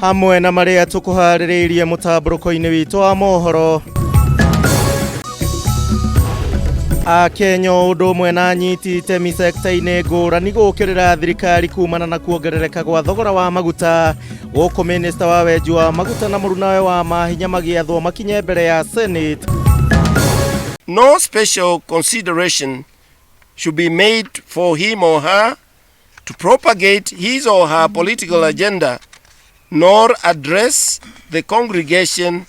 hamwe na maria tukuhaririirie mutamburuko-ini witu wa mohoro. Akenya undu umwe na nyiti itemi sekta-ini ngurani gukirira thirikari kumana na kuongerereka gwa thogora wa maguta, guku minista wa wenji wa maguta na murunawe wa mahinya magiathwo makinye mbere ya Senate. No special consideration should be made for him or her to propagate his or her political agenda, nor address the congregation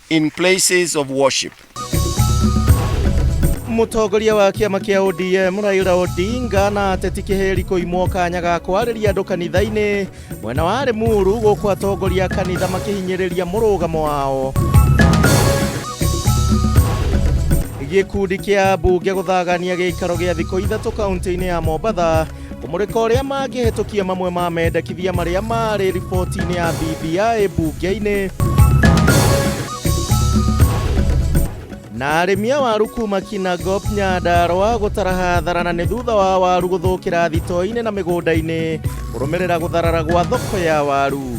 in places of worship. Mutongoria wa kiama kia ODM Raila Odinga na ateti kiheri kuimwo kanya ga kwariria andu kanitha-ini mwena wa Limuru guku atongoria kanitha makihinyiriria murugamo wao. Gikundi kia bunge guthagania giikaro gia thikũ 3 kaunti-ini ya Mombatha kumurika uria mangihitukia mamwe ma mendekithia maria mari ripoti-ini ya BBI bunge-ini. Na arĩmi a waru kuma Kinangop Nyandarua gũtara hathara nĩ thutha wa waru gũthũkĩra thito-inĩ na mĩgũnda-inĩ kũrũmĩrĩra gũtharara gwa thoko ya waru.